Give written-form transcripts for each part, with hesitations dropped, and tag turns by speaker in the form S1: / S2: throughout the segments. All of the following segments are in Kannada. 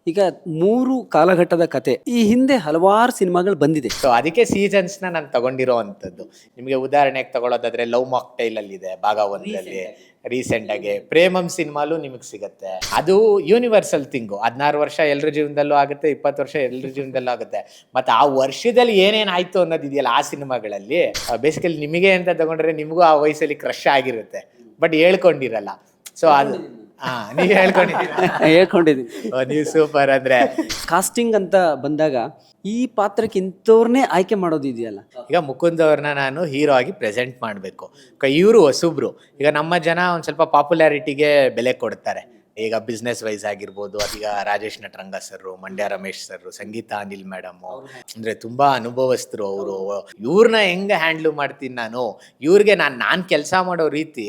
S1: ಈಗ 3 ಕಾಲಘಟ್ಟದ ಕತೆ. ಈ ಹಿಂದೆ ಹಲವಾರು ಸಿನಿಮಾಗಳು ಬಂದಿದೆ.
S2: ಸೊ ಅದಕ್ಕೆ ಸೀಸನ್ಸ್ನ ನಾನು ತಗೊಂಡಿರೋ ಅಂಥದ್ದು. ನಿಮಗೆ ಉದಾಹರಣೆಗೆ ತಗೊಳ್ಳೋದಾದ್ರೆ ಲವ್ ಮಾಕ್ಟೈಲ್ ಅಲ್ಲಿ ಇದೆ ಭಾಗ ಒಂದರಲ್ಲಿ, ರೀಸೆಂಟ್ ಆಗಿ ಪ್ರೇಮಂ ಸಿನಿಮಾಲು ನಿಮಗೆ ಸಿಗುತ್ತೆ. ಅದು ಯೂನಿವರ್ಸಲ್ ಥಿಂಗು. 16 ವರ್ಷ ಎಲ್ಲರ ಜೀವನದಲ್ಲೂ ಆಗುತ್ತೆ, 20 ವರ್ಷ ಎಲ್ಲರ ಜೀವನದಲ್ಲೂ ಆಗುತ್ತೆ. ಮತ್ತೆ ಆ ವರ್ಷದಲ್ಲಿ ಏನೇನಾಯ್ತು ಅನ್ನೋದಿದೆಯಲ್ಲ ಆ ಸಿನಿಮಾಗಳಲ್ಲಿ, ಬೇಸಿಕಲಿ ನಿಮಗೆ ಅಂತ ತಗೊಂಡ್ರೆ ನಿಮಗೂ ಆ ವಯಸ್ಸಲ್ಲಿ ಕ್ರಶ್ ಆಗಿರುತ್ತೆ, ಬಟ್ ಹೇಳ್ಕೊಂಡಿರಲ್ಲ. ಸೊ ಅದು ನೀವು
S1: ಹೇಳ್ಕೊಂಡಿದ್ದೀನಿ.
S2: ನೀವು ಸೂಪರ್. ಅಂದ್ರೆ
S1: ಕಾಸ್ಟಿಂಗ್ ಅಂತ ಬಂದಾಗ ಈ ಪಾತ್ರಕ್ಕೆ ಇಂಥವ್ರನ್ನೇ ಆಯ್ಕೆ ಮಾಡೋದಿದೆಯಲ್ಲ.
S2: ಈಗ ಮುಕುಂದ್ ಅವ್ರನ್ನ ನಾನು ಹೀರೋ ಆಗಿ ಪ್ರೆಸೆಂಟ್ ಮಾಡಬೇಕು. ಇವರು ಹೊಸಬ್ರು. ಈಗ ನಮ್ಮ ಜನ ಒಂದು ಸ್ವಲ್ಪ ಪಾಪ್ಯುಲಾರಿಟಿಗೆ ಬೆಲೆ ಕೊಡ್ತಾರೆ. ಈಗ ಬಿಸ್ನೆಸ್ ವೈಸ್ ಆಗಿರ್ಬೋದು, ಈಗ Rajesh Nataranga sir, Mandya Ramesh sir, Sangeetha Anil madam, ಅಂದ್ರೆ ತುಂಬಾ ಅನುಭವಸ್ಥರು ಅವರು. ಇವ್ರನ್ನ ಹೆಂಗೆ ಹ್ಯಾಂಡ್ಲ್ ಮಾಡ್ತೀನಿ ನಾನು, ಇವ್ರಿಗೆ ನಾನು ಕೆಲಸ ಮಾಡೋ ರೀತಿ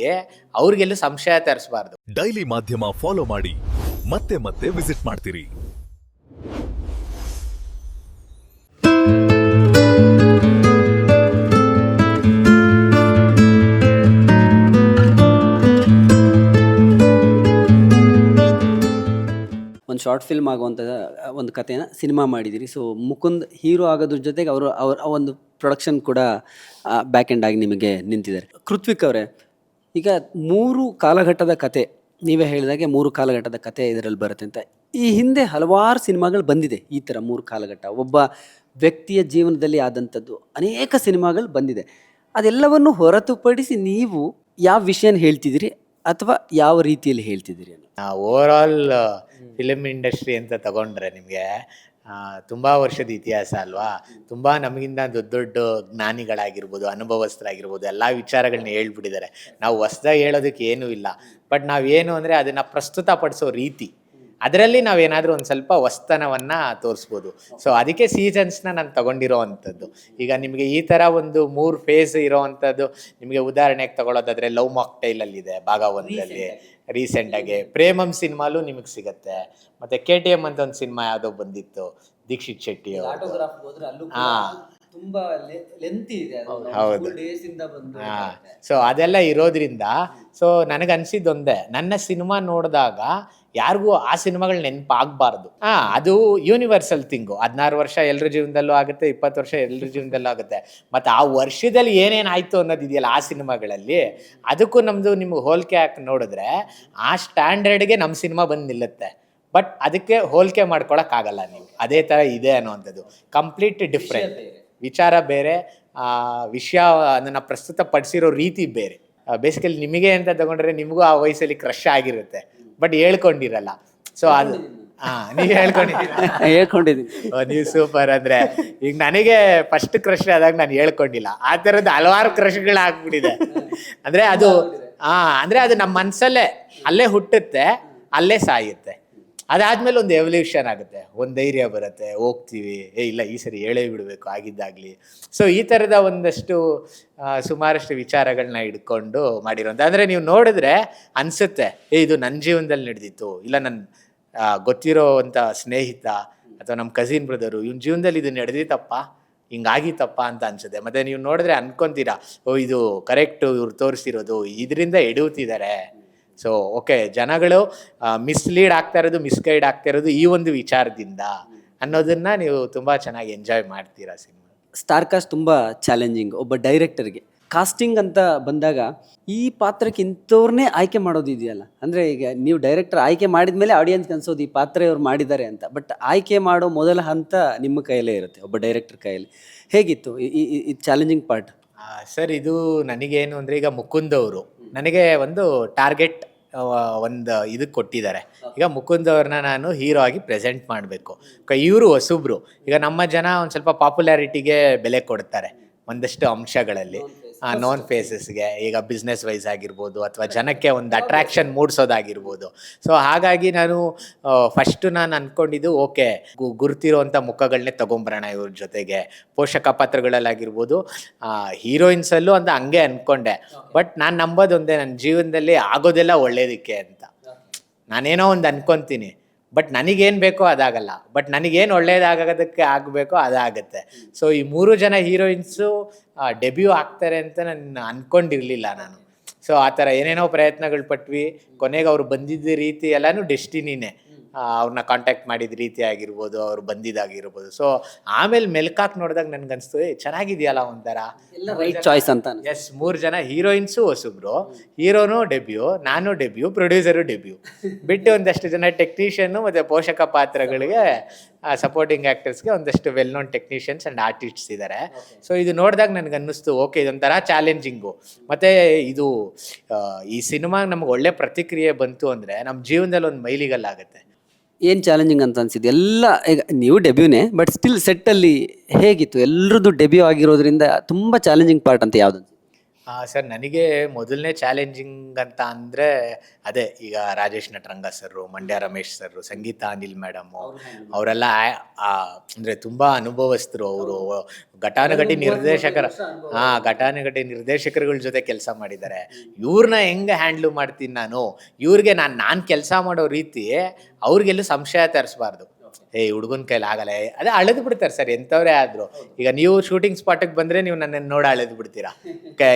S2: ಅವ್ರಿಗೆಲ್ಲೂ ಸಂಶಯ ತರಿಸಬಾರ್ದು.
S3: ಡೈಲಿ ಮಾಧ್ಯಮ ಫಾಲೋ ಮಾಡಿ, ಮತ್ತೆ ಮತ್ತೆ ವಿಸಿಟ್ ಮಾಡ್ತೀರಿ.
S1: ಒಂದು ಶಾರ್ಟ್ ಫಿಲ್ಮ್ ಆಗುವಂಥ ಒಂದು ಕಥೆನ ಸಿನಿಮಾ ಮಾಡಿದ್ದೀರಿ. ಸೊ ಮುಕುಂದ್ ಹೀರೋ ಆಗೋದ್ರ ಜೊತೆಗೆ ಅವರು ಅವ್ರ ಒಂದು ಪ್ರೊಡಕ್ಷನ್ ಕೂಡ ಬ್ಯಾಕ್ ಎಂಡ್ ಆಗಿ ನಿಮಗೆ ನಿಂತಿದ್ದಾರೆ. ಕೃತ್ವಿಕ್ ಅವರೇ, ಈಗ 3 ಕಾಲಘಟ್ಟದ ಕತೆ, ನೀವೇ ಹೇಳಿದಾಗೆ 3 ಕಾಲಘಟ್ಟದ ಕತೆ ಇದರಲ್ಲಿ ಬರುತ್ತೆ ಅಂತ. ಈ ಹಿಂದೆ ಹಲವಾರು ಸಿನಿಮಾಗಳು ಬಂದಿದೆ ಈ ಥರ 3 ಕಾಲಘಟ್ಟ. ಒಬ್ಬ ವ್ಯಕ್ತಿಯ ಜೀವನದಲ್ಲಿ ಆದಂಥದ್ದು ಅನೇಕ ಸಿನಿಮಾಗಳು ಬಂದಿದೆ. ಅದೆಲ್ಲವನ್ನು ಹೊರತುಪಡಿಸಿ ನೀವು ಯಾವ ವಿಷಯನ ಹೇಳ್ತಿದ್ದೀರಿ ಅಥವಾ ಯಾವ ರೀತಿಯಲ್ಲಿ ಹೇಳ್ತಿದ್ದೀರಿ ಅನ್ನೋ?
S2: ಓವರ್ ಆಲ್ ಫಿಲಮ್ ಇಂಡಸ್ಟ್ರಿ ಅಂತ ತಗೊಂಡ್ರೆ ನಿಮಗೆ ತುಂಬ ವರ್ಷದ ಇತಿಹಾಸ ಅಲ್ವಾ. ತುಂಬ ನಮಗಿಂತ ದೊಡ್ಡ ದೊಡ್ಡ ಜ್ಞಾನಿಗಳಾಗಿರ್ಬೋದು, ಅನುಭವಸ್ಥರಾಗಿರ್ಬೋದು, ಎಲ್ಲ ವಿಚಾರಗಳನ್ನ ಹೇಳ್ಬಿಟ್ಟಿದ್ದಾರೆ. ನಾವು ಹೊಸ್ದಾಗಿ ಹೇಳೋದಕ್ಕೆ ಏನೂ ಇಲ್ಲ. ಬಟ್ ನಾವೇನು ಅಂದರೆ ಅದನ್ನು ಪ್ರಸ್ತುತಪಡಿಸೋ ರೀತಿ, ಅದರಲ್ಲಿ ನಾವೇನಾದರೂ ಒಂದು ಸ್ವಲ್ಪ ಹೊಸ್ತನವನ್ನು ತೋರಿಸ್ಬೋದು. ಸೊ ಅದಕ್ಕೆ ಸೀಸನ್ಸ್ನ ನಾನು ತಗೊಂಡಿರೋ ಅಂಥದ್ದು. ಈಗ ನಿಮಗೆ ಈ ಥರ ಒಂದು 3 ಫೇಸ್ ಇರೋ ಅಂಥದ್ದು, ನಿಮಗೆ ಉದಾಹರಣೆಗೆ ತಗೊಳ್ಳೋದಾದ್ರೆ ಲವ್ ಮಾಕ್ಟೈಲ್ ಇದೆ ಭಾಗ ಒಂದರಲ್ಲಿ, ರೀಸೆಂಟ್ ಆಗಿ ಪ್ರೇಮಂ ಸಿನಿಮಾಲು ನಿಮಗೆ ಸಿಗುತ್ತೆ. ಮತ್ತೆ KTM ಅಂತ ಒಂದು ಸಿನಿಮಾ ಯಾವುದೋ ಬಂದಿತ್ತು, ದೀಕ್ಷಿತ್ ಶೆಟ್ಟಿ ಅವರು. ಹೌದು. ಸೊ ಅದೆಲ್ಲ ಇರೋದ್ರಿಂದ ಸೊ ನನಗನ್ಸಿದ್ದೊಂದೇ, ನನ್ನ ಸಿನಿಮಾ ನೋಡಿದಾಗ ಯಾರಿಗೂ ಆ ಸಿನಿಮಾಗಳು ನೆನಪಾಗಬಾರ್ದು. ಅದು ಯೂನಿವರ್ಸಲ್ ಥಿಂಗು. 16 ವರ್ಷ ಎಲ್ಲರ ಜೀವನದಲ್ಲೂ ಆಗುತ್ತೆ, 20 ವರ್ಷ ಎಲ್ಲರ ಜೀವನದಲ್ಲೂ ಆಗುತ್ತೆ. ಮತ್ತು ಆ ವರ್ಷದಲ್ಲಿ ಏನೇನಾಯ್ತು ಅನ್ನೋದಿದೆಯಲ್ಲ ಆ ಸಿನಿಮಾಗಳಲ್ಲಿ, ಅದಕ್ಕೂ ನಮ್ಮದು ನಿಮ್ಗೆ ಹೋಲಿಕೆ ಹಾಕಿ ನೋಡಿದ್ರೆ ಆ ಸ್ಟ್ಯಾಂಡರ್ಡ್ಗೆ ನಮ್ಮ ಸಿನಿಮಾ ಬಂದು ನಿಲ್ಲುತ್ತೆ. ಬಟ್ ಅದಕ್ಕೆ ಹೋಲಿಕೆ ಮಾಡ್ಕೊಳಕ್ಕಾಗಲ್ಲ ನೀವು. ಅದೇ ಥರ ಇದೆ ಅನ್ನೋವಂಥದ್ದು. ಕಂಪ್ಲೀಟ್ ಡಿಫ್ರೆಂಟ್ ವಿಚಾರ ಬೇರೆ, ವಿಷಯ ಅದನ್ನು ಪ್ರಸ್ತುತಪಡಿಸಿರೋ ರೀತಿ ಬೇರೆ. ಬೇಸಿಕಲಿ ನಿಮಗೆ ಅಂತ ತಗೊಂಡ್ರೆ ನಿಮಗೂ ಆ ವಯಸ್ಸಲ್ಲಿ ಕ್ರಶ್ ಆಗಿರುತ್ತೆ, ಬಟ್ ಹೇಳ್ಕೊಂಡಿರಲ್ಲ. ಸೊ ಅದು ನೀವು
S1: ಹೇಳ್ಕೊಂಡಿದ್ದೀನಿ.
S2: ನೀವು ಸೂಪರ್. ಅಂದ್ರೆ ಈಗ ನನಗೆ ಫಸ್ಟ್ ಕ್ರಶ್ ಆದಾಗ ನಾನು ಹೇಳ್ಕೊಂಡಿಲ್ಲ. ಆ ಥರದ್ದು ಹಲವಾರು ಕ್ರಶ್ಗಳು ಆಗ್ಬಿಟ್ಟಿದೆ. ಅಂದ್ರೆ ಅದು ಅಂದ್ರೆ ಅದು ನಮ್ಮ ಮನಸ್ಸಲ್ಲೇ ಅಲ್ಲೇ ಹುಟ್ಟುತ್ತೆ, ಅಲ್ಲೇ ಸಾಯುತ್ತೆ. ಅದಾದ್ಮೇಲೆ ಒಂದು ಎವಲ್ಯೂಷನ್ ಆಗುತ್ತೆ, ಒಂದು ಧೈರ್ಯ ಬರುತ್ತೆ, ಹೋಗ್ತೀವಿ, ಇಲ್ಲ ಈ ಸರಿ ಹೇಳೇ ಬಿಡಬೇಕು ಆಗಿದ್ದಾಗಲಿ. ಸೊ ಈ ಥರದ ಒಂದಷ್ಟು ಸುಮಾರಷ್ಟು ವಿಚಾರಗಳನ್ನ ಇಟ್ಕೊಂಡು ಮಾಡಿರೋಂಥ. ಅಂದರೆ ನೀವು ನೋಡಿದ್ರೆ ಅನಿಸುತ್ತೆ, ಇದು ನನ್ನ ಜೀವನದಲ್ಲಿ ನಡೆದಿತ್ತು, ಇಲ್ಲ ನನ್ನ ಗೊತ್ತಿರೋವಂಥ ಸ್ನೇಹಿತ ಅಥವಾ ನಮ್ಮ ಕಸಿನ್ ಬ್ರದರು ಇವನ ಜೀವನದಲ್ಲಿ ಇದು ನಡೆದಿತ್ತಪ್ಪ, ಹಿಂಗಾಗಿತ್ತಪ್ಪ ಅಂತ ಅನ್ಸುತ್ತೆ. ಮತ್ತು ನೀವು ನೋಡಿದ್ರೆ ಅನ್ಕೊತೀರಾ, ಇದು ಕರೆಕ್ಟು, ಇವ್ರು ತೋರಿಸಿರೋದು ಇದರಿಂದ ಎಡುತ್ತಿದ್ದಾರೆ. ಸೊ ಓಕೆ, ಜನಗಳು ಮಿಸ್ಲೀಡ್ ಆಗ್ತಾ ಇರೋದು, ಮಿಸ್ಗೈಡ್ ಆಗ್ತಾ ಇರೋದು ಈ ಒಂದು ವಿಚಾರದಿಂದ ಅನ್ನೋದನ್ನ ನೀವು ತುಂಬ ಚೆನ್ನಾಗಿ ಎಂಜಾಯ್ ಮಾಡ್ತೀರಾ ಸಿನಿಮಾ.
S1: ಸ್ಟಾರ್ ಕಾಸ್ಟ್ ತುಂಬ ಚಾಲೆಂಜಿಂಗ್ ಒಬ್ಬ ಡೈರೆಕ್ಟರ್ಗೆ. ಕಾಸ್ಟಿಂಗ್ ಅಂತ ಬಂದಾಗ ಈ ಪಾತ್ರಕ್ಕೆ ಇಂಥವ್ರನ್ನೇ ಆಯ್ಕೆ ಮಾಡೋದಿದೆಯಲ್ಲ. ಅಂದರೆ ಈಗ ನೀವು ಡೈರೆಕ್ಟರ್ ಆಯ್ಕೆ ಮಾಡಿದ ಮೇಲೆ ಆಡಿಯನ್ಸ್ಗೆ ಅನ್ಸೋದು ಈ ಪಾತ್ರ ಇವ್ರು ಮಾಡಿದ್ದಾರೆ ಅಂತ. ಬಟ್ ಆಯ್ಕೆ ಮಾಡೋ ಮೊದಲ ಹಂತ ನಿಮ್ಮ ಕೈಯಲ್ಲೇ ಇರುತ್ತೆ, ಒಬ್ಬ ಡೈರೆಕ್ಟರ್ ಕೈಯಲ್ಲಿ. ಹೇಗಿತ್ತು ಈ ಚಾಲೆಂಜಿಂಗ್ ಪಾರ್ಟ್?
S2: ಸರ್, ಇದು ನನಗೇನು ಅಂದರೆ, ಈಗ ಮುಕುಂದ್ ಅವರು ನನಗೆ ಒಂದು ಟಾರ್ಗೆಟ್ ಒಂದು ಇದಕ್ಕೆ ಕೊಟ್ಟಿದ್ದಾರೆ. ಈಗ ಮುಕುಂದ್ ಅವ್ರನ್ನ ನಾನು ಹೀರೋ ಆಗಿ ಪ್ರೆಸೆಂಟ್ ಮಾಡಬೇಕು. ಇವರು ಹೊಸಬ್ರು. ಈಗ ನಮ್ಮ ಜನ ಒಂದು ಸ್ವಲ್ಪ ಪಾಪ್ಯುಲಾರಿಟಿಗೆ ಬೆಲೆ ಕೊಡ್ತಾರೆ ಒಂದಷ್ಟು ಅಂಶಗಳಲ್ಲಿ, ನೋನ್ ಫೇಸಸ್ಗೆ. ಈಗ ಬಿಸ್ನೆಸ್ ವೈಸ್ ಆಗಿರ್ಬೋದು, ಅಥವಾ ಜನಕ್ಕೆ ಒಂದು ಅಟ್ರಾಕ್ಷನ್ ಮೂಡಿಸೋದಾಗಿರ್ಬೋದು. ಸೊ ಹಾಗಾಗಿ ನಾನು ಫಸ್ಟು ನಾನು ಅಂದ್ಕೊಂಡಿದ್ದು, ಓಕೆ ಗುರ್ತಿರೋವಂಥ ಮುಖಗಳನ್ನೇ ತೊಗೊಂಬರೋಣ ಇವ್ರ ಜೊತೆಗೆ. ಪೋಷಕ ಪಾತ್ರಗಳಲ್ಲಾಗಿರ್ಬೋದು, ಹೀರೋಯಿನ್ಸಲ್ಲೂ ಅಂತ ಹಂಗೆ ಅಂದ್ಕೊಂಡೆ. ಬಟ್ ನಾನು ನಂಬೋದೊಂದೇ, ನನ್ನ ಜೀವನದಲ್ಲಿ ಆಗೋದೆಲ್ಲ ಒಳ್ಳೇದಕ್ಕೆ ಅಂತ. ನಾನೇನೋ ಒಂದು ಅನ್ಕೊತೀನಿ, ಬಟ್ ನನಗೇನು ಬೇಕೋ ಅದಾಗಲ್ಲ. ಬಟ್ ನನಗೇನು ಒಳ್ಳೇದಾಗೋದಕ್ಕೆ ಆಗಬೇಕೋ ಅದಾಗುತ್ತೆ. ಸೊ ಈ 3 ಜನ ಹೀರೋಯಿನ್ಸು ಡೆಬ್ಯೂ ಆಗ್ತಾರೆ ಅಂತ ನಾನು ಅಂದ್ಕೊಂಡಿರಲಿಲ್ಲ ನಾನು. ಸೊ ಆ ಥರ ಏನೇನೋ ಪ್ರಯತ್ನಗಳು ಪಟ್ವಿ. ಕೊನೆಗೆ ಅವ್ರು ಬಂದಿದ್ದ ರೀತಿ ಎಲ್ಲನೂ ಡೆಸ್ಟಿನಿನೇ. ಅವ್ರನ್ನ ಕಾಂಟ್ಯಾಕ್ಟ್ ಮಾಡಿದ ರೀತಿ ಆಗಿರ್ಬೋದು, ಅವ್ರು ಬಂದಿದ್ದಾಗಿರ್ಬೋದು. ಸೊ ಆಮೇಲೆ ಮೆಲ್ಕಾಕ್ ನೋಡಿದಾಗ ನನ್ಗನ್ಸ್ತು ಚೆನ್ನಾಗಿದೆಯಲ್ಲ ಒಂಥರ.
S1: ರೈಟ್ ಚಾಯ್ಸ್ ಅಂತ
S2: ಎಸ್, 3 ಜನ ಹೀರೋಯಿನ್ಸು ಹೊಸಬ್ರು, ಹೀರೋನು ಡೆಬ್ಯೂ, ನಾನು ಡೆಬ್ಯೂ, ಪ್ರೊಡ್ಯೂಸರು ಡೆಬ್ಯೂ, ಬಿಟ್ಟು ಒಂದಷ್ಟು ಜನ ಟೆಕ್ನಿಷಿಯನ್ನು ಮತ್ತು ಪೋಷಕ ಪಾತ್ರಗಳಿಗೆ ಸಪೋರ್ಟಿಂಗ್ ಆ್ಯಕ್ಟರ್ಸ್ಗೆ ಒಂದಷ್ಟು well known technicians and artists ಇದ್ದಾರೆ. ಸೊ ಇದು ನೋಡಿದಾಗ ನನಗೆ ಅನ್ನಿಸ್ತು ಓಕೆ ಇದೊಂಥರ ಚಾಲೆಂಜಿಂಗು. ಮತ್ತು ಇದು ಈ ಸಿನಿಮಾಗೆ ನಮ್ಗೆ ಒಳ್ಳೆ ಪ್ರತಿಕ್ರಿಯೆ ಬಂತು ಅಂದರೆ ನಮ್ಮ ಜೀವನದಲ್ಲಿ ಒಂದು ಮೈಲಿಗಲ್ಲಾಗುತ್ತೆ.
S1: ಏನು ಚಾಲೆಂಜಿಂಗ್ ಅಂತ ಅನ್ಸಿದ್ದು ಎಲ್ಲ? ಈಗ ನೀವು ಡೆಬ್ಯೂನೇ, ಬಟ್ ಸ್ಟಿಲ್ ಸೆಟ್ಟಲ್ಲಿ ಹೇಗಿತ್ತು? ಎಲ್ಲರದ್ದು ಡೆಬ್ಯೂ ಆಗಿರೋದ್ರಿಂದ ತುಂಬ ಚಾಲೆಂಜಿಂಗ್ ಪಾರ್ಟ್ ಅಂತ ಯಾವುದು?
S2: ಸರ್, ನನಗೆ ಮೊದಲನೇ ಚಾಲೆಂಜಿಂಗ್ ಅಂತ ಅಂದರೆ ಅದೇ ಈಗ ರಾಜೇಶ್ ನಟರಂಗ ಸರ್ರು, ಮಂಡ್ಯ ರಮೇಶ್ ಸರ್ರು, ಸಂಗೀತ ಅನಿಲ್ ಮೇಡಮು, ಅವರೆಲ್ಲ ಅಂದರೆ ತುಂಬ ಅನುಭವಸ್ಥರು. ಅವರು ಘಟಾನುಘಟಿ ನಿರ್ದೇಶಕರುಗಳ ಜೊತೆ ಕೆಲಸ ಮಾಡಿದ್ದಾರೆ. ಇವ್ರನ್ನ ಹೆಂಗೆ ಹ್ಯಾಂಡ್ಲು ಮಾಡ್ತೀನಿ ನಾನು, ಇವ್ರಿಗೆ ನಾನು ಕೆಲಸ ಮಾಡೋ ರೀತಿ ಅವ್ರಿಗೆಲ್ಲೂ ಸಂಶಯ ತರಿಸ್ಬಾರ್ದು. ಹುಡುಗನ ಕೈಲಿ ಆಗಲ್ಲ, ಅದೇ ಅಳೆದು ಬಿಡ್ತಾರೆ ಸರ್ ಎಂಥವ್ರೇ ಆದರೂ. ಈಗ ನೀವು ಶೂಟಿಂಗ್ ಸ್ಪಾಟಿಗೆ ಬಂದರೆ ನೀವು ನನ್ನನ್ನು ನೋಡಿ ಅಳೆದು ಬಿಡ್ತೀರಾ,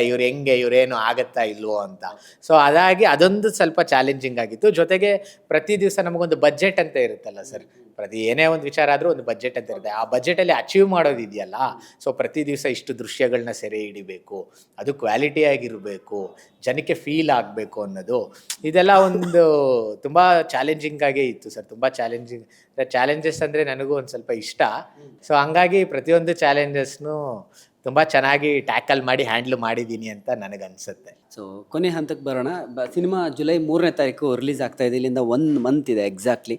S2: ಇವ್ರು ಹೆಂಗೆ, ಇವ್ರೇನು ಆಗತ್ತಾ ಇಲ್ವೋ ಅಂತ. ಸೊ ಅದಾಗಿ ಅದೊಂದು ಸ್ವಲ್ಪ ಚಾಲೆಂಜಿಂಗ್ ಆಗಿತ್ತು. ಜೊತೆಗೆ ಪ್ರತಿ ದಿವಸ ನಮಗೊಂದು ಬಜೆಟ್ ಅಂತ ಇರುತ್ತಲ್ಲ ಸರ್, ಏನೇ ಒಂದು ವಿಚಾರ ಆದರೂ ಒಂದು ಬಜೆಟ್ ಅಂತ ಇರುತ್ತೆ. ಆ ಬಜೆಟಲ್ಲಿ ಅಚೀವ್ ಮಾಡೋದಿದೆಯಲ್ಲ, ಸೊ ಪ್ರತಿ ದಿವಸ ಇಷ್ಟು ದೃಶ್ಯಗಳನ್ನ ಸೆರೆ ಹಿಡಿಬೇಕು, ಅದು ಕ್ವಾಲಿಟಿ ಆಗಿರಬೇಕು, ಜನಕ್ಕೆ ಫೀಲ್ ಆಗಬೇಕು ಅನ್ನೋದು, ಇದೆಲ್ಲ ಒಂದು ತುಂಬ ಚಾಲೆಂಜಿಂಗ್ ಆಗೇ ಇತ್ತು ಸರ್. ತುಂಬ ಚಾಲೆಂಜಸ್ ಅಂದರೆ ನನಗೂ ಒಂದು ಸ್ವಲ್ಪ ಇಷ್ಟ. ಸೊ ಹಂಗಾಗಿ ಪ್ರತಿಯೊಂದು ಚಾಲೆಂಜಸ್ನು ತುಂಬ ಚೆನ್ನಾಗಿ ಟ್ಯಾಕಲ್ ಮಾಡಿ ಹ್ಯಾಂಡ್ಲ್ ಮಾಡಿದ್ದೀನಿ ಅಂತ ನನಗನ್ಸುತ್ತೆ.
S1: ಸೊ ಕೊನೆ ಹಂತಕ್ಕೆ ಬರೋಣ. ಸಿನಿಮಾ ಜುಲೈ 3ನೇ ತಾರೀಕು ರಿಲೀಸ್ ಆಗ್ತಾ ಇದೆ. ಇಲ್ಲಿಂದ 1 ಮಂತ್ ಇದೆ ಎಕ್ಸಾಕ್ಟ್ಲಿ.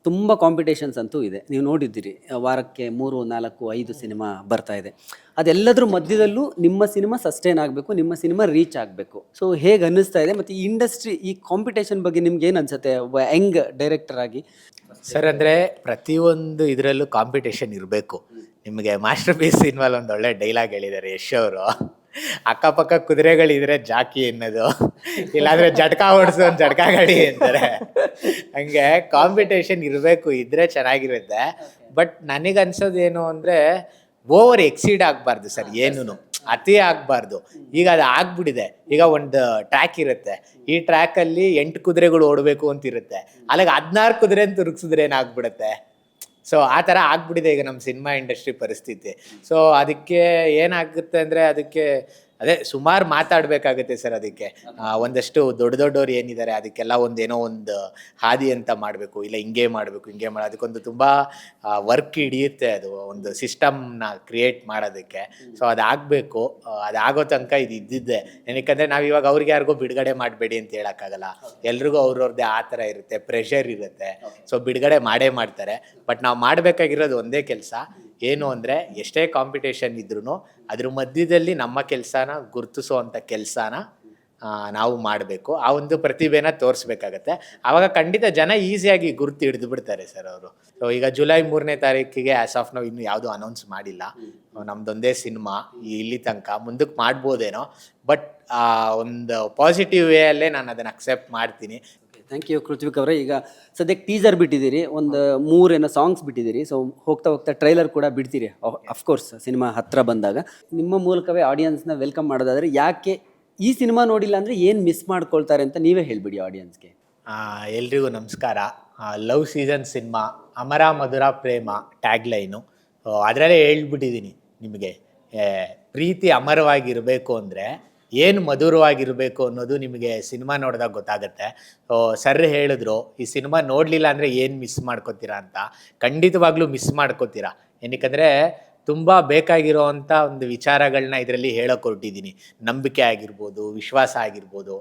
S1: ತುಂಬ ಕಾಂಪಿಟೇಷನ್ಸ್ ಅಂತೂ ಇದೆ, ನೀವು ನೋಡಿದ್ದೀರಿ. ವಾರಕ್ಕೆ 3, 4, 5 ಸಿನಿಮಾ ಬರ್ತಾ ಇದೆ. ಅದೆಲ್ಲದ್ರ ಮಧ್ಯದಲ್ಲೂ ನಿಮ್ಮ ಸಿನಿಮಾ ಸಸ್ಟೈನ್ ಆಗಬೇಕು, ನಿಮ್ಮ ಸಿನಿಮಾ ರೀಚ್ ಆಗಬೇಕು. ಸೊ ಹೇಗೆ ಅನ್ನಿಸ್ತಾ ಇದೆ? ಮತ್ತು ಈ ಇಂಡಸ್ಟ್ರಿ, ಈ ಕಾಂಪಿಟೇಷನ್ ಬಗ್ಗೆ ನಿಮ್ಗೆ ಏನು ಅನಿಸುತ್ತೆ ಯಂಗ್ ಡೈರೆಕ್ಟರ್ ಆಗಿ?
S2: ಸರ್, ಅಂದರೆ ಪ್ರತಿಯೊಂದು ಇದರಲ್ಲೂ ಕಾಂಪಿಟೇಷನ್ ಇರಬೇಕು. ನಿಮಗೆ ಮಾಸ್ಟರ್ ಪೀಸ್ ಸಿನಿಮಾಲ್ ಒಂದು ಒಳ್ಳೆ ಡೈಲಾಗ್ ಹೇಳಿದ್ದಾರೆ ಯಶ್ ಅವರು, ಅಕ್ಕಪಕ್ಕ ಕುದುರೆಗಳಿದ್ರೆ ಜಾಕಿ ಅನ್ನೋದು, ಇಲ್ಲಾಂದರೆ ಜಟ್ಕಾ ಓಡಿಸೋ ಒಂದು ಜಟ್ಕಾ ಗಾಡಿ ಅಂತಾರೆ. ಹಂಗೆ ಕಾಂಪಿಟೇಷನ್ ಇರಬೇಕು, ಇದ್ದರೆ ಚೆನ್ನಾಗಿರುತ್ತೆ. ಬಟ್ ನನಗನ್ಸೋದು ಏನು ಅಂದರೆ ಓವರ್ ಎಕ್ಸೀಡ್ ಆಗಬಾರ್ದು ಸರ್, ಏನೂ ಅತಿ ಆಗಬಾರ್ದು. ಈಗ ಅದು ಆಗ್ಬಿಟ್ಟಿದೆ. ಈಗ ಒಂದು ಟ್ರ್ಯಾಕ್ ಇರುತ್ತೆ, ಈ ಟ್ರ್ಯಾಕಲ್ಲಿ 8 ಕುದುರೆಗಳು ಓಡಬೇಕು ಅಂತಿರುತ್ತೆ, ಅಲ್ಲಿಗೆ 16 ಕುದುರೆ ಅಂತ ತಿರುಗಿಸಿದ್ರೆ ಏನಾಗ್ಬಿಡುತ್ತೆ. ಸೊ ಆ ಥರ ಆಗ್ಬಿಟ್ಟಿದೆ ಈಗ ನಮ್ಮ ಸಿನಿಮಾ ಇಂಡಸ್ಟ್ರಿ ಪರಿಸ್ಥಿತಿ. ಸೊ ಅದಕ್ಕೆ ಏನಾಗುತ್ತೆ ಅಂದರೆ ಅದಕ್ಕೆ ಅದೇ ಸುಮಾರು ಮಾತಾಡಬೇಕಾಗುತ್ತೆ ಸರ್. ಅದಕ್ಕೆ ಒಂದಷ್ಟು ದೊಡ್ಡವ್ರು ಏನಿದ್ದಾರೆ ಅದಕ್ಕೆಲ್ಲ ಒಂದೇನೋ ಒಂದು ಹಾದಿ ಅಂತ ಮಾಡಬೇಕು, ಇಲ್ಲ ಹಿಂಗೆ ಮಾಡಬೇಕು, ಅದಕ್ಕೊಂದು ತುಂಬ ವರ್ಕ್ ಹಿಡಿಯುತ್ತೆ, ಅದು ಒಂದು ಸಿಸ್ಟಮ್ನ ಕ್ರಿಯೇಟ್ ಮಾಡೋದಕ್ಕೆ. ಸೊ ಅದಾಗಬೇಕು, ಅದಾಗೋ ತನಕ ಇದು ಇದ್ದಿದ್ದೆ. ಏನಕ್ಕಂದರೆ ನಾವು ಇವಾಗ ಅವ್ರಿಗೆ ಯಾರಿಗೂ ಬಿಡುಗಡೆ ಮಾಡಬೇಡಿ ಅಂತ ಹೇಳೋಕ್ಕಾಗಲ್ಲ. ಎಲ್ರಿಗೂ ಅವ್ರವ್ರದ್ದೇ ಆ ಥರ ಇರುತ್ತೆ, ಪ್ರೆಷರ್ ಇರುತ್ತೆ. ಸೊ ಬಿಡುಗಡೆ ಮಾಡೇ ಬಟ್ ನಾವು ಮಾಡಬೇಕಾಗಿರೋದು ಒಂದೇ ಕೆಲಸ ಏನು ಅಂದರೆ, ಎಷ್ಟೇ ಕಾಂಪಿಟೇಷನ್ ಇದ್ರೂ ಅದ್ರ ಮಧ್ಯದಲ್ಲಿ ನಮ್ಮ ಕೆಲಸನ ಗುರುತಿಸೋವಂಥ ಕೆಲಸನ ನಾವು ಮಾಡಬೇಕು. ಆ ಒಂದು ಪ್ರತಿಭೆನ ತೋರಿಸ್ಬೇಕಾಗತ್ತೆ. ಆವಾಗ ಖಂಡಿತ ಜನ ಈಸಿಯಾಗಿ ಗುರುತು ಹಿಡಿದು ಬಿಡ್ತಾರೆ ಸರ್ ಅವರು. ಸೊ ಈಗ ಜುಲೈ 3ನೇ ತಾರೀಕಿಗೆ ಆ್ಯಸ್ ಆಫ್ ನಾವು ಇನ್ನೂ ಯಾವುದೂ ಅನೌನ್ಸ್ ಮಾಡಿಲ್ಲ. ನಮ್ಮದೊಂದೇ ಸಿನಿಮಾ ಇಲ್ಲಿ ತನಕ, ಮುಂದಕ್ಕೆ ಮಾಡ್ಬೋದೇನೋ, ಬಟ್ ಒಂದು ಪಾಸಿಟಿವ್ ವೇ ಅಲ್ಲೇ ನಾನು ಅದನ್ನು ಅಕ್ಸೆಪ್ಟ್ ಮಾಡ್ತೀನಿ.
S1: ಥ್ಯಾಂಕ್ ಯು ಕೃತ್ವಿಕ್ ಅವರೇ. ಈಗ ಸದ್ಯಕ್ಕೆ ಟೀಸರ್ ಬಿಟ್ಟಿದ್ದೀರಿ, ಒಂದು 3 ಸಾಂಗ್ಸ್ ಬಿಟ್ಟಿದ್ದೀರಿ. ಸೊ ಹೋಗ್ತಾ ಟ್ರೈಲರ್ ಕೂಡ ಬಿಡ್ತೀರಿ ಅಫ್ಕೋರ್ಸ್ ಸಿನಿಮಾ ಹತ್ತಿರ ಬಂದಾಗ. ನಿಮ್ಮ ಮೂಲಕವೇ ಆಡಿಯನ್ಸ್ನ ವೆಲ್ಕಮ್ ಮಾಡೋದಾದರೆ, ಯಾಕೆ ಈ ಸಿನಿಮಾ ನೋಡಿಲ್ಲ ಅಂದರೆ ಏನು ಮಿಸ್ ಮಾಡ್ಕೊಳ್ತಾರೆ ಅಂತ ನೀವೇ ಹೇಳಿಬಿಡಿ ಆಡಿಯನ್ಸ್ಗೆ.
S2: ಎಲ್ರಿಗೂ ನಮಸ್ಕಾರ. ಲವ್ ಸೀಸನ್ ಸಿನಿಮಾ ಅಮರ ಮಧುರ ಪ್ರೇಮ ಟ್ಯಾಗ್ಲೈನು, ಅದರಲ್ಲೇ ಹೇಳ್ಬಿಟ್ಟಿದ್ದೀನಿ ನಿಮಗೆ. ಪ್ರೀತಿ ಅಮರವಾಗಿರಬೇಕು ಅಂದರೆ ಏನು ಮಧುರವಾಗಿರಬೇಕು ಅನ್ನೋದು ನಿಮಗೆ ಸಿನಿಮಾ ನೋಡಿದಾಗ ಗೊತ್ತಾಗುತ್ತೆ. ಸರ್ ಹೇಳಿದ್ರು, ಈ ಸಿನಿಮಾ ನೋಡಲಿಲ್ಲ ಅಂದರೆ ಏನು ಮಿಸ್ ಮಾಡ್ಕೋತೀರಾ ಅಂತ. ಖಂಡಿತವಾಗ್ಲೂ ಮಿಸ್ ಮಾಡ್ಕೋತೀರಾ. ಏನಕ್ಕಂದರೆ ತುಂಬ ಬೇಕಾಗಿರೋವಂಥ ಒಂದು ವಿಚಾರಗಳನ್ನ ಇದರಲ್ಲಿ ಹೇಳೋಕೊಟ್ಟಿದ್ದೀನಿ. ನಂಬಿಕೆ ಆಗಿರ್ಬೋದು, ವಿಶ್ವಾಸ ಆಗಿರ್ಬೋದು,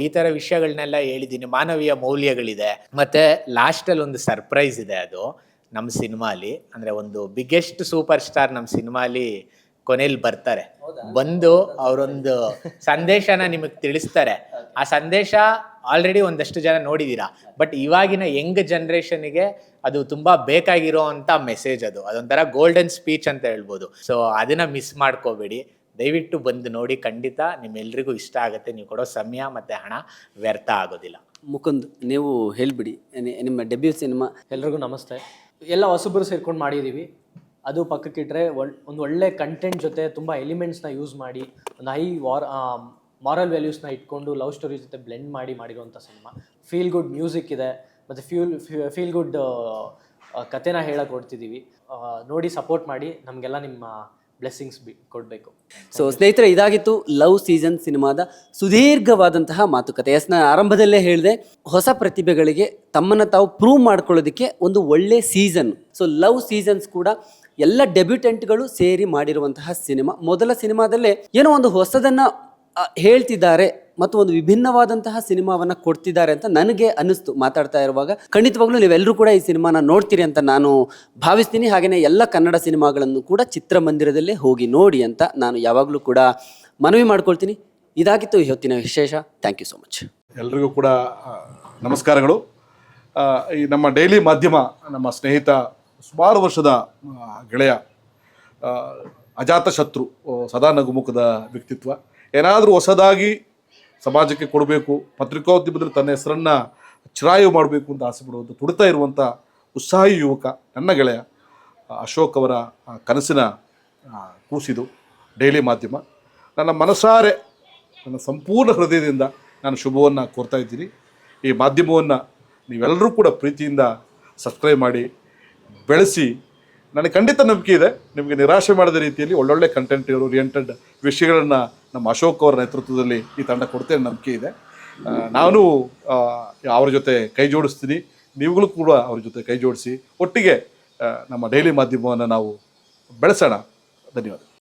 S2: ಈ ಥರ ವಿಷಯಗಳನ್ನೆಲ್ಲ ಹೇಳಿದ್ದೀನಿ. ಮಾನವೀಯ ಮೌಲ್ಯಗಳಿದೆ. ಮತ್ತು ಲಾಸ್ಟಲ್ಲಿ ಒಂದು ಸರ್ಪ್ರೈಸ್ ಇದೆ, ಅದು ನಮ್ಮ ಸಿನಿಮಾಲಿ. ಅಂದರೆ ಒಂದು ಬಿಗ್ಗೆಸ್ಟ್ ಸೂಪರ್ ಸ್ಟಾರ್ ನಮ್ಮ ಸಿನಿಮಾಲಿ ಕೊನೆಯಲ್ಲಿ ಬರ್ತಾರೆ. ಬಂದು ಅವರೊಂದು ಸಂದೇಶನ ನಿಮಗೆ ತಿಳಿಸ್ತಾರೆ. ಆ ಸಂದೇಶ ಆಲ್ರೆಡಿ ಒಂದಷ್ಟು ಜನ ನೋಡಿದ್ದೀರಾ, ಬಟ್ ಇವಾಗಿನ ಯಂಗ್ ಜನ್ರೇಷನ್ಗೆ ಅದು ತುಂಬ ಬೇಕಾಗಿರೋ ಅಂಥ ಮೆಸೇಜ್. ಅದೊಂಥರ ಗೋಲ್ಡನ್ ಸ್ಪೀಚ್ ಅಂತ ಹೇಳ್ಬೋದು. ಸೊ ಅದನ್ನು ಮಿಸ್ ಮಾಡ್ಕೋಬೇಡಿ, ದಯವಿಟ್ಟು ಬಂದು ನೋಡಿ. ಖಂಡಿತ ನಿಮ್ಮೆಲ್ರಿಗೂ ಇಷ್ಟ ಆಗುತ್ತೆ. ನೀವು ಕೊಡೋ ಸಮಯ ಮತ್ತು ಹಣ ವ್ಯರ್ಥ ಆಗೋದಿಲ್ಲ.
S1: ಮುಕುಂದ್, ನೀವು ಹೇಳಿಬಿಡಿ ನಿಮ್ಮ ಡೆಬ್ಯೂ ಸಿನಿಮಾ.
S4: ಎಲ್ರಿಗೂ ನಮಸ್ತೆ. ಎಲ್ಲ ಹೊಸಬರು ಸೇರ್ಕೊಂಡು ಮಾಡಿದ್ದೀವಿ. ಅದು ಪಕ್ಕಕ್ಕಿಟ್ರೆ ಒಂದು ಒಳ್ಳೆ ಕಂಟೆಂಟ್ ಜೊತೆ ತುಂಬ ಎಲಿಮೆಂಟ್ಸ್ನ ಯೂಸ್ ಮಾಡಿ ಒಂದು ಹೈ ಮಾರಲ್ ವ್ಯಾಲ್ಯೂಸ್ನ ಇಟ್ಕೊಂಡು ಲವ್ ಸ್ಟೋರಿ ಜೊತೆ ಬ್ಲೆಂಡ್ ಮಾಡಿರೋಂಥ ಸಿನಿಮಾ. ಫೀಲ್ ಗುಡ್ ಮ್ಯೂಸಿಕ್ ಇದೆ, ಮತ್ತು ಫೀಲ್ ಗುಡ್ ಕತೆನ ಹೇಳಕ್ಕೆ ಹೊಡ್ತಿದ್ದೀವಿ. ನೋಡಿ ಸಪೋರ್ಟ್ ಮಾಡಿ, ನಮಗೆಲ್ಲ ನಿಮ್ಮ ಬ್ಲೆಸ್ಸಿಂಗ್ಸ್ ಕೊಡಬೇಕು.
S1: ಸೊ ಸ್ನೇಹಿತರೆ, ಇದಾಗಿತ್ತು ಲವ್ ಸೀಸನ್ ಸಿನಿಮಾದ ಸುದೀರ್ಘವಾದಂತಹ ಮಾತುಕತೆ. ನಾನು ಆರಂಭದಲ್ಲೇ ಹೇಳಿದೆ, ಹೊಸ ಪ್ರತಿಭೆಗಳಿಗೆ ತಮ್ಮನ್ನು ತಾವು ಪ್ರೂವ್ ಮಾಡ್ಕೊಳ್ಳೋದಕ್ಕೆ ಒಂದು ಒಳ್ಳೆ ಸೀಸನ್. ಸೊ ಲವ್ ಸೀಸನ್ಸ್ ಕೂಡ ಎಲ್ಲ ಡೆಬ್ಯೂಟೆಂಟ್ಗಳು ಸೇರಿ ಮಾಡಿರುವಂತಹ ಸಿನಿಮಾ. ಮೊದಲ ಸಿನಿಮಾದಲ್ಲೇ ಏನೋ ಒಂದು ಹೊಸದನ್ನು ಹೇಳ್ತಿದ್ದಾರೆ ಮತ್ತು ಒಂದು ವಿಭಿನ್ನವಾದಂತಹ ಸಿನಿಮಾವನ್ನು ಕೊಡ್ತಿದ್ದಾರೆ ಅಂತ ನನಗೆ ಅನ್ನಿಸ್ತು ಮಾತಾಡ್ತಾ ಇರುವಾಗ. ಖಂಡಿತವಾಗ್ಲೂ ನೀವೆಲ್ಲರೂ ಕೂಡ ಈ ಸಿನಿಮಾನ ನೋಡ್ತೀರಿ ಅಂತ ನಾನು ಭಾವಿಸ್ತೀನಿ. ಹಾಗೆಯೇ ಎಲ್ಲ ಕನ್ನಡ ಸಿನಿಮಾಗಳನ್ನು ಕೂಡ ಚಿತ್ರಮಂದಿರದಲ್ಲೇ ಹೋಗಿ ನೋಡಿ ಅಂತ ನಾನು ಯಾವಾಗಲೂ ಕೂಡ ಮನವಿ ಮಾಡ್ಕೊಳ್ತೀನಿ. ಇದಾಗಿತ್ತು ಇವತ್ತಿನ ವಿಶೇಷ. Thank you so much.
S5: ಎಲ್ರಿಗೂ ಕೂಡ ನಮಸ್ಕಾರಗಳು. ಈ ನಮ್ಮ ಡೈಲಿ ಮಾಧ್ಯಮ, ನಮ್ಮ ಸ್ನೇಹಿತ, ಸುಮಾರು ವರ್ಷದ ಗೆಳೆಯ, ಅಜಾತಶತ್ರು, ಸದಾ ನಗುಮುಖದ ವ್ಯಕ್ತಿತ್ವ, ಏನಾದರೂ ಹೊಸದಾಗಿ ಸಮಾಜಕ್ಕೆ ಕೊಡಬೇಕು, ಪತ್ರಿಕೋದ್ಯಮದಲ್ಲಿ ತನ್ನ ಹೆಸರನ್ನು ಚಿರಾಯು ಮಾಡಬೇಕು ಅಂತ ಆಸೆ ಪಡುವಂಥ, ತುಡಿತಾ ಇರುವಂಥ ಉತ್ಸಾಹಿ ಯುವಕ ನನ್ನ ಗೆಳೆಯ ಅಶೋಕ್ ಅವರ ಕನಸಿನ ಕೂಸಿದು ಡೈಲಿ ಮಾಧ್ಯಮ. ನನ್ನ ಮನಸಾರೆ, ನನ್ನ ಸಂಪೂರ್ಣ ಹೃದಯದಿಂದ ನಾನು ಶುಭವನ್ನು ಕೋರ್ತಾ ಇದ್ದೀನಿ. ಈ ಮಾಧ್ಯಮವನ್ನು ನೀವೆಲ್ಲರೂ ಕೂಡ ಪ್ರೀತಿಯಿಂದ ಸಬ್ಸ್ಕ್ರೈಬ್ ಮಾಡಿ ಬೆಳೆಸಿ. ನನಗೆ ಖಂಡಿತ ನಂಬಿಕೆ ಇದೆ, ನಿಮಗೆ ನಿರಾಶೆ ಮಾಡದ ರೀತಿಯಲ್ಲಿ ಒಳ್ಳೊಳ್ಳೆ ಕಂಟೆಂಟ್ ಓರಿಯೆಂಟೆಡ್ ವಿಷಯಗಳನ್ನು ನಮ್ಮ ಅಶೋಕ್ ಅವರ ನೇತೃತ್ವದಲ್ಲಿ ಈ ತಂಡ ಕೊಡ್ತೇನೆ ನಂಬಿಕೆ ಇದೆ. ನಾನು ಅವ್ರ ಜೊತೆ ಕೈ ಜೋಡಿಸ್ತೀನಿ, ನೀವುಗಳು ಕೂಡ ಅವ್ರ ಜೊತೆ ಕೈ ಜೋಡಿಸಿ ಒಟ್ಟಿಗೆ ನಮ್ಮ ಡೈಲಿ ಮಾಧ್ಯಮವನ್ನು ನಾವು ಬೆಳೆಸೋಣ. ಧನ್ಯವಾದ.